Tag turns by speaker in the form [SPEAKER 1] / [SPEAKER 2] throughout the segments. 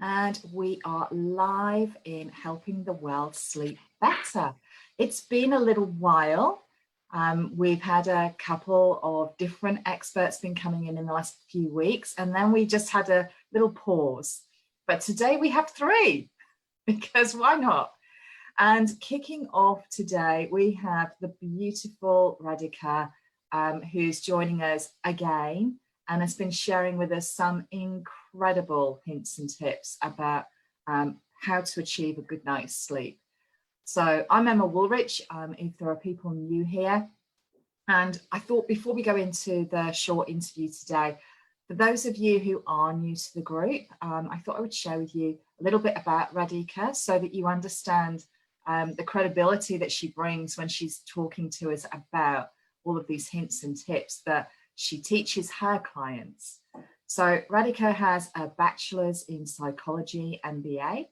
[SPEAKER 1] and we are live in helping the world sleep better. It's been a little while. We've had a couple of different experts been coming in the last few weeks, and then we just had a little pause. But today we have three, because why not? And kicking off today, we have the beautiful Radhika, who's joining us again and has been sharing with us some incredible hints and tips about how to achieve a good night's sleep. So I'm Emma Woolrich, if there are people new here. And I thought before we go into the short interview today, for those of you who are new to the group, I thought I would share with you a little bit about Radhika so that you understand the credibility that she brings when she's talking to us about all of these hints and tips that she teaches her clients. So Radhika has a bachelor's in psychology MBA,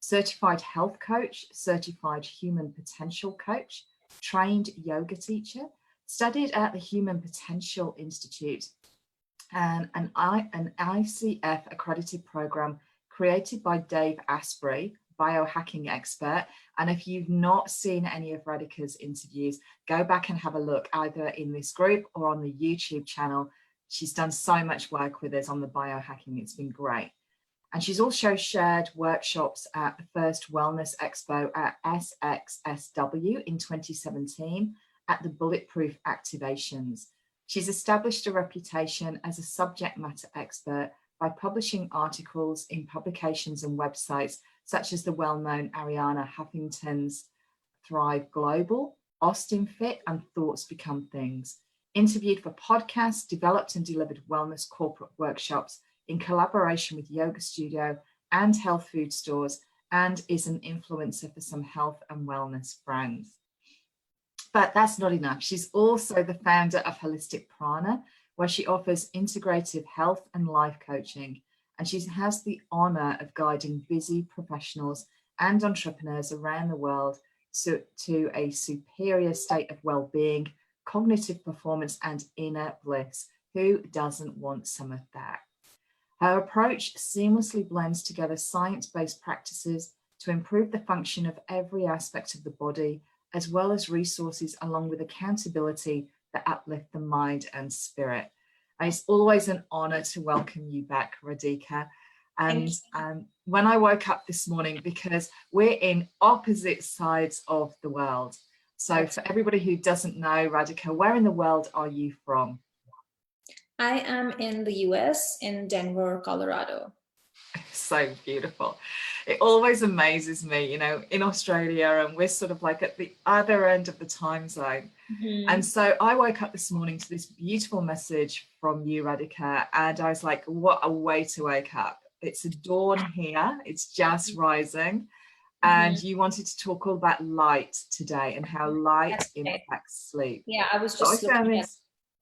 [SPEAKER 1] certified health coach, certified human potential coach, trained yoga teacher, studied at the Human Potential Institute, and an ICF accredited program created by Dave Asprey, biohacking expert. And if you've not seen any of Radhika's interviews, go back and have a look either in this group or on the YouTube channel. She's done so much work with us on the biohacking. It's been great. And she's also shared workshops at the first Wellness Expo at SXSW in 2017 at the Bulletproof Activations. She's established a reputation as a subject matter expert by publishing articles in publications and websites such as the well-known Arianna Huffington's Thrive Global, Austin Fit, and Thoughts Become Things. Interviewed for podcasts, developed and delivered wellness corporate workshops in collaboration with yoga studio and health food stores, and is an influencer for some health and wellness brands. But that's not enough. She's also the founder of Holistic Prana, where she offers integrative health and life coaching. And she has the honor of guiding busy professionals and entrepreneurs around the world to a superior state of well-being, cognitive performance, and inner bliss. Who doesn't want some of that? Her approach seamlessly blends together science-based practices to improve the function of every aspect of the body, as well as resources along with accountability that uplift the mind and spirit. And it's always an honor to welcome you back, Radhika. And when I woke up this morning, because we're in opposite sides of the world. So for everybody who doesn't know, Radhika, where in the world are you from?
[SPEAKER 2] I am in the US, in Denver, Colorado.
[SPEAKER 1] So beautiful. It always amazes me, you know, in Australia, and we're sort of like at the other end of the time zone. And so I woke up this morning to this beautiful message from you, Radhika, and I was like, what a way to wake up. It's a dawn here. It's just rising. And you wanted to talk all about light today and how light impacts sleep.
[SPEAKER 2] Yeah, I was just looking at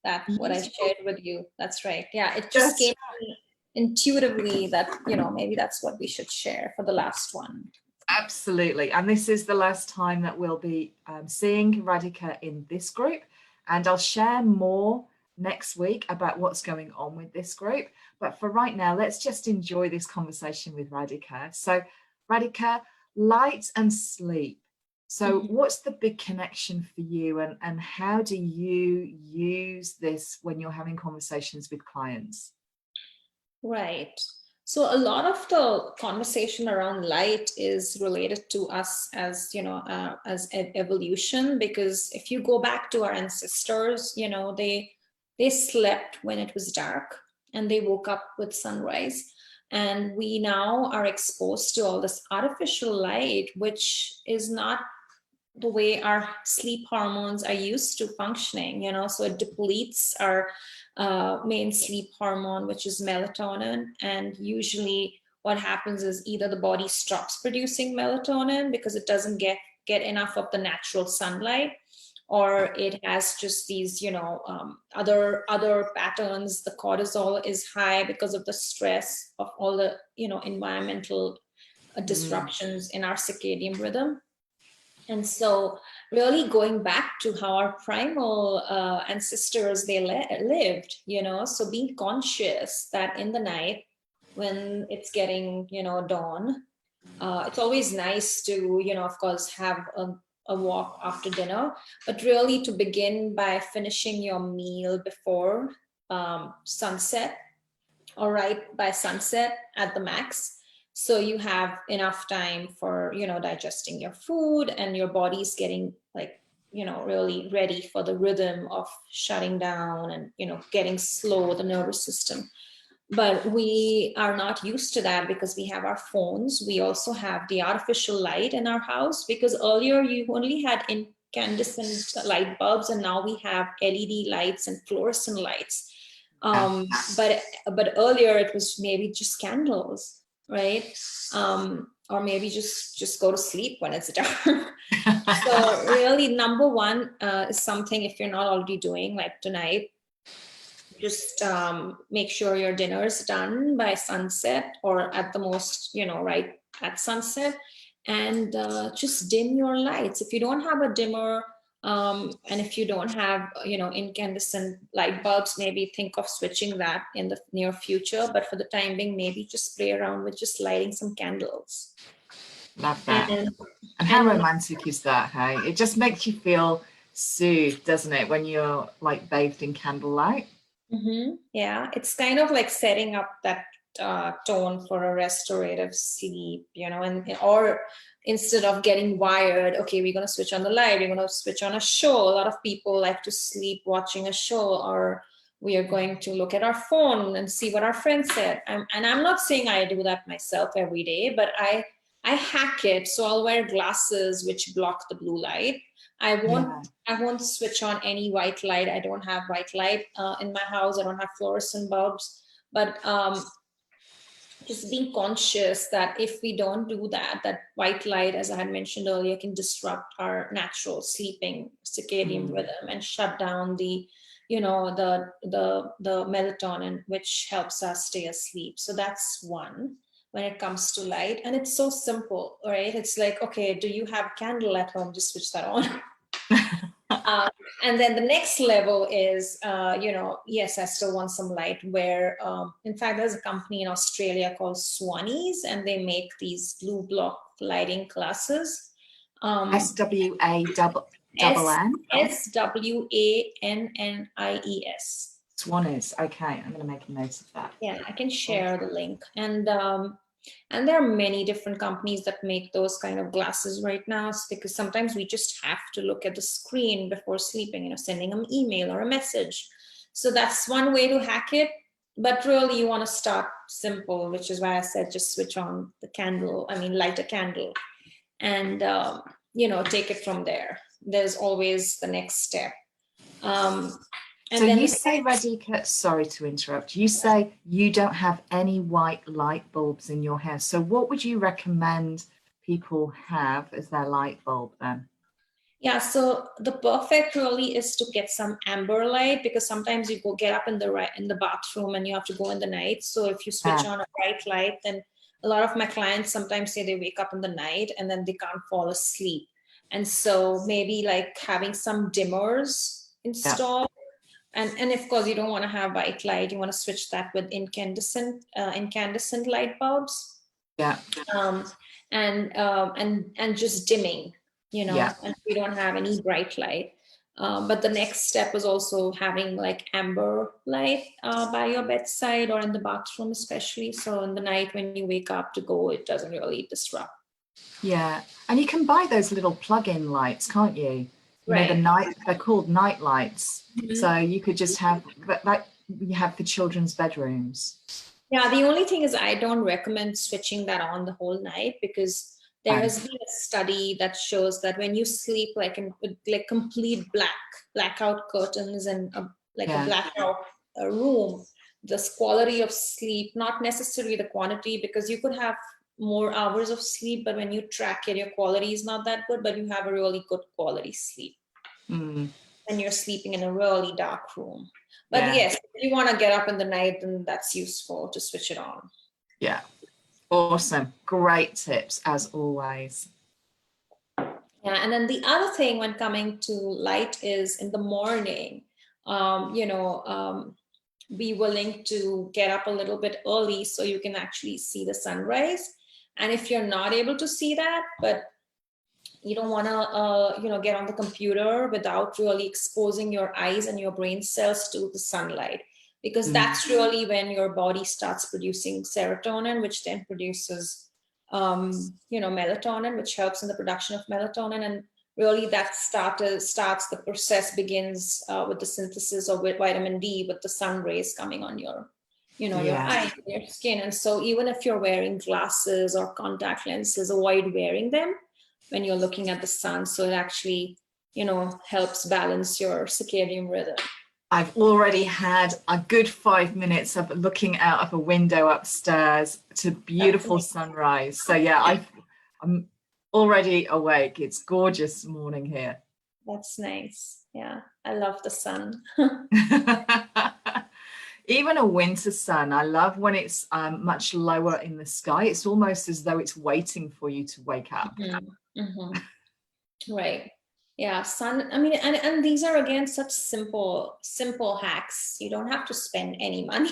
[SPEAKER 2] that, what I shared with you. That's right. Yeah, it just came to me intuitively that, you know, maybe that's what we should share for the last one.
[SPEAKER 1] Absolutely. And this is the last time that we'll be seeing Radhika in this group. And I'll share more next week about what's going on with this group. But for right now, let's just enjoy this conversation with Radhika. So Radhika, light and sleep. So what's the big connection for you, and how do you use this when you're having conversations with clients?
[SPEAKER 2] Right. So a lot of the conversation around light is related to us as, you know, as evolution, because if you go back to our ancestors, you know, they slept when it was dark and they woke up with sunrise. And we now are exposed to all this artificial light, which is not the way our sleep hormones are used to functioning, you know, so it depletes our main sleep hormone, which is melatonin. And usually what happens is either the body stops producing melatonin because it doesn't get enough of the natural sunlight, or it has just these, you know, other patterns. The cortisol is high because of the stress of all the, you know, environmental disruptions in our circadian rhythm. And so really going back to how our primal ancestors, they lived, you know, so being conscious that in the night, when it's getting, dawn. It's always nice to, of course, have a walk after dinner, but really to begin by finishing your meal before sunset, or right by sunset at the max. So you have enough time for, digesting your food, and your body's getting like, really ready for the rhythm of shutting down and, getting slow, the nervous system. But we are not used to that because we have our phones. We also have the artificial light in our house, because earlier you only had incandescent light bulbs, and now we have LED lights and fluorescent lights. But earlier it was maybe just candles, right? Or maybe just go to sleep when it's dark. So really, number one is something, if you're not already doing, like tonight, just make sure your dinner is done by sunset, or at the most, right at sunset, and just dim your lights. If you don't have a dimmer, and if you don't have, incandescent light bulbs, maybe think of switching that in the near future. But for the time being, maybe just play around with just lighting some candles.
[SPEAKER 1] Love that. And how romantic is that, hey? It just makes you feel soothed, doesn't it, when you're like bathed in candlelight?
[SPEAKER 2] Yeah, it's kind of like setting up that tone for a restorative sleep, and or instead of getting wired, okay, we're going to switch on the light, we're going to switch on a show. A lot of people like to sleep watching a show, or we are going to look at our phone and see what our friend said. And I'm not saying I do that myself every day, but I hack it. So I'll wear glasses which block the blue light. I won't switch on any white light. I don't have white light in my house. I don't have fluorescent bulbs. But just being conscious that if we don't do that, that white light, as I had mentioned earlier, can disrupt our natural sleeping circadian rhythm and shut down the, the melatonin, which helps us stay asleep. So that's one when it comes to light. And it's so simple, right? It's like, okay, do you have a candle at home? Just switch that on. And then the next level is, yes, I still want some light, where, in fact, there's a company in Australia called Swannies, and they make these blue block lighting glasses.
[SPEAKER 1] SWANNIES.
[SPEAKER 2] SWANNIES.
[SPEAKER 1] Swannies. Okay, I'm going to make a note of that.
[SPEAKER 2] Yeah, I can share the link. And there are many different companies that make those kind of glasses right now, because sometimes we just have to look at the screen before sleeping, sending an email or a message. So that's one way to hack it. But really, you want to start simple, which is why I said just switch on the candle. Light a candle, and take it from there. There's always the next step.
[SPEAKER 1] So you say, Radhika, sorry to interrupt, you say you don't have any white light bulbs in your house. So what would you recommend people have as their light bulb then?
[SPEAKER 2] Yeah, so the perfect really is to get some amber light, because sometimes you get up in the bathroom and you have to go in the night. So if you switch on a bright light, then a lot of my clients sometimes say they wake up in the night and then they can't fall asleep. And so maybe like having some dimmers installed. And of course, you don't want to have white light. You want to switch that with incandescent light bulbs.
[SPEAKER 1] Yeah.
[SPEAKER 2] And just dimming, and we don't have any bright light. But the next step was also having like amber light by your bedside or in the bathroom, especially. So in the night when you wake up to go, it doesn't really disrupt.
[SPEAKER 1] Yeah, and you can buy those little plug-in lights, can't you?
[SPEAKER 2] Right.
[SPEAKER 1] They're called night lights. So you could just have, like you have for children's bedrooms.
[SPEAKER 2] Yeah, the only thing is I don't recommend switching that on the whole night, because there has been a study that shows that when you sleep like in like complete blackout curtains and a blackout room, the quality of sleep, not necessarily the quantity, because you could have more hours of sleep, but when you track it, your quality is not that good, but you have a really good quality sleep when you're sleeping in a really dark room. But yes, if you want to get up in the night, then that's useful to switch it on.
[SPEAKER 1] Yeah. Awesome. Great tips as always.
[SPEAKER 2] Yeah, and then the other thing when coming to light is in the morning, be willing to get up a little bit early so you can actually see the sunrise. And if you're not able to see that, but you don't want to get on the computer without really exposing your eyes and your brain cells to the sunlight, because that's really when your body starts producing serotonin, which then produces melatonin, which helps in the production of melatonin. And really that starts the process begins with the synthesis of vitamin D, with the sun rays coming on your your eye, your skin. And so even if you're wearing glasses or contact lenses, avoid wearing them when you're looking at the sun, so it actually helps balance your circadian rhythm.
[SPEAKER 1] I've already had a good 5 minutes of looking out of a window upstairs to beautiful sunrise. So yeah, I'm already awake. It's gorgeous morning here.
[SPEAKER 2] That's nice. Yeah, I love the sun.
[SPEAKER 1] Even a winter sun, I love when it's much lower in the sky. It's almost as though it's waiting for you to wake up.
[SPEAKER 2] Right. Yeah, sun. I mean, and these are again such simple hacks. You don't have to spend any money.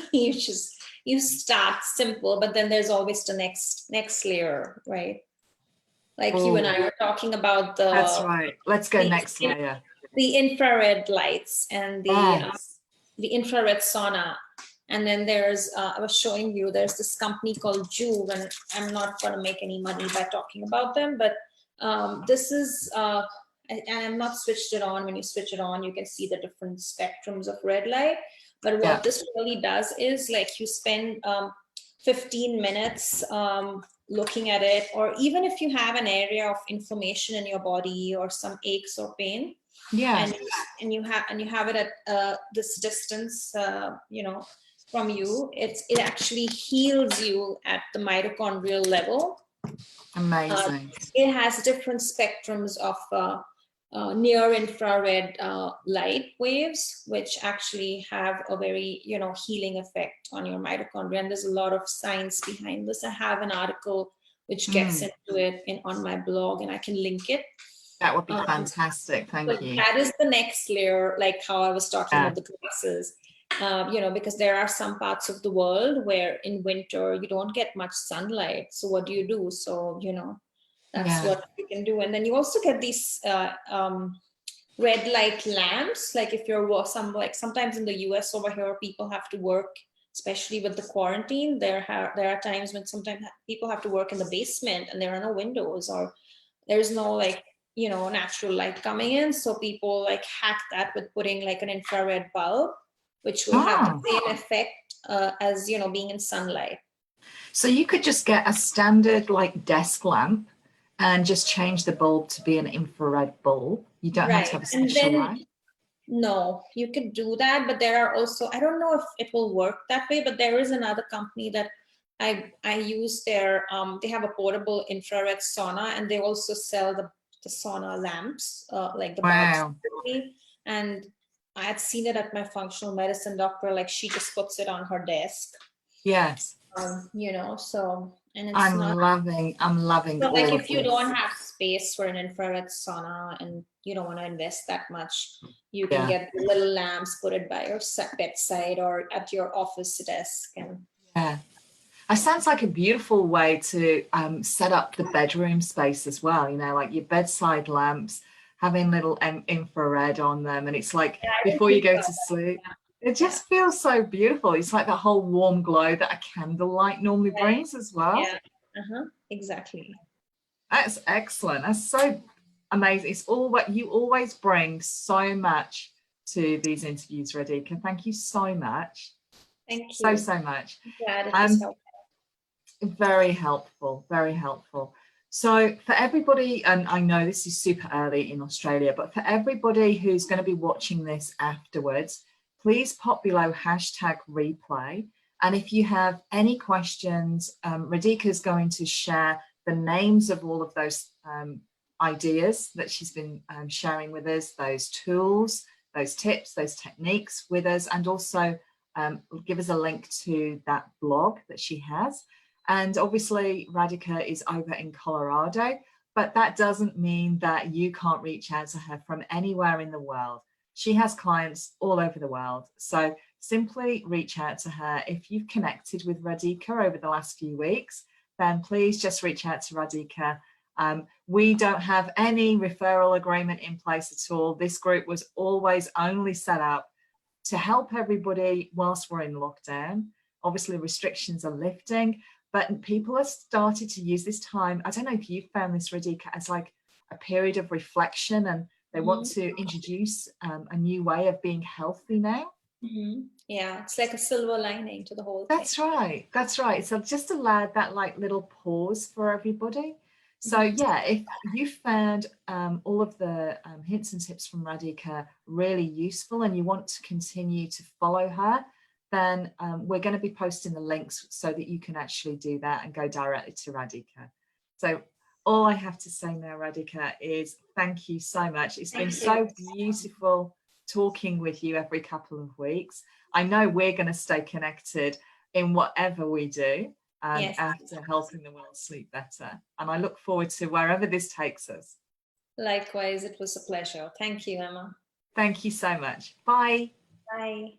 [SPEAKER 2] You start simple, but then there's always the next layer, right? Like you and I were talking about the.
[SPEAKER 1] That's right. Let's go next layer.
[SPEAKER 2] The infrared lights and the infrared sauna. And then there's, I was showing you, there's this company called Juve, and I'm not going to make any money by talking about them, but this is, and I'm not switched it on. When you switch it on, you can see the different spectrums of red light. But what this really does is, like, you spend 15 minutes looking at it, or even if you have an area of inflammation in your body or some aches or pain, and you have it at this distance, from you, it actually heals you at the mitochondrial level.
[SPEAKER 1] Amazing.
[SPEAKER 2] It has different spectrums of near infrared light waves, which actually have a very healing effect on your mitochondria. And there's a lot of science behind this. I have an article which gets into it on my blog, and I can link it.
[SPEAKER 1] That would be fantastic. Thank you.
[SPEAKER 2] That is the next layer, like how I was talking about the glasses. Because there are some parts of the world where in winter you don't get much sunlight. So what do you do? So, that's what you can do. And then you also get these red light lamps. Like if you're sometimes in the US over here, people have to work, especially with the quarantine. There are times when sometimes people have to work in the basement and there are no windows, or there's no natural light coming in. So people hack that with putting an infrared bulb, which will have the same effect as being in sunlight.
[SPEAKER 1] So you could just get a standard desk lamp and just change the bulb to be an infrared bulb. You don't have to have a special light.
[SPEAKER 2] No, you could do that, but there are also, I don't know if it will work that way, but there is another company that I use their, they have a portable infrared sauna, and they also sell the sauna lamps, like the bulbs. And I had seen it at my functional medicine doctor. She just puts it on her desk.
[SPEAKER 1] Yes.
[SPEAKER 2] So, and it's
[SPEAKER 1] I'm loving
[SPEAKER 2] so if you don't have space for an infrared sauna and you don't want to invest that much, you can get the little lamps, put it by your bedside or at your office desk. And
[SPEAKER 1] it sounds like a beautiful way to set up the bedroom space as well. Like your bedside lamps, having little infrared on them, and it's before you go to sleep, it just feels so beautiful. It's like that whole warm glow that a candlelight normally brings as well.
[SPEAKER 2] Exactly.
[SPEAKER 1] That's excellent. That's so amazing. It's all what you always bring so much to these interviews, Radhika. Thank you so much.
[SPEAKER 2] Thank you
[SPEAKER 1] so much.
[SPEAKER 2] Glad it was helpful.
[SPEAKER 1] Very helpful, very helpful. So for everybody, and I know this is super early in Australia, but for everybody who's going to be watching this afterwards, please pop below #replay. And if you have any questions, Radhika is going to share the names of all of those ideas that she's been sharing with us, those tools, those tips, those techniques with us, and also give us a link to that blog that she has. And obviously Radhika is over in Colorado, but that doesn't mean that you can't reach out to her from anywhere in the world. She has clients all over the world. So simply reach out to her. If you've connected with Radhika over the last few weeks, then please just reach out to Radhika. We don't have any referral agreement in place at all. This group was always only set up to help everybody whilst we're in lockdown. Obviously, restrictions are lifting, but people have started to use this time. I don't know if you found this, Radhika, as like a period of reflection, and they want to introduce a new way of being healthy now.
[SPEAKER 2] Yeah, it's like a silver lining to the whole
[SPEAKER 1] thing. That's right. That's right. So just allowed that like little pause for everybody. So yeah, if you found all of the hints and tips from Radhika really useful and you want to continue to follow her, then we're going to be posting the links so that you can actually do that and go directly to Radhika. So all I have to say now, Radhika, is thank you so much. It's been so beautiful talking with you every couple of weeks. I know we're going to stay connected in whatever we do after helping the world sleep better. And I look forward to wherever this takes us.
[SPEAKER 2] Likewise, it was a pleasure. Thank you, Emma.
[SPEAKER 1] Thank you so much. Bye.
[SPEAKER 2] Bye.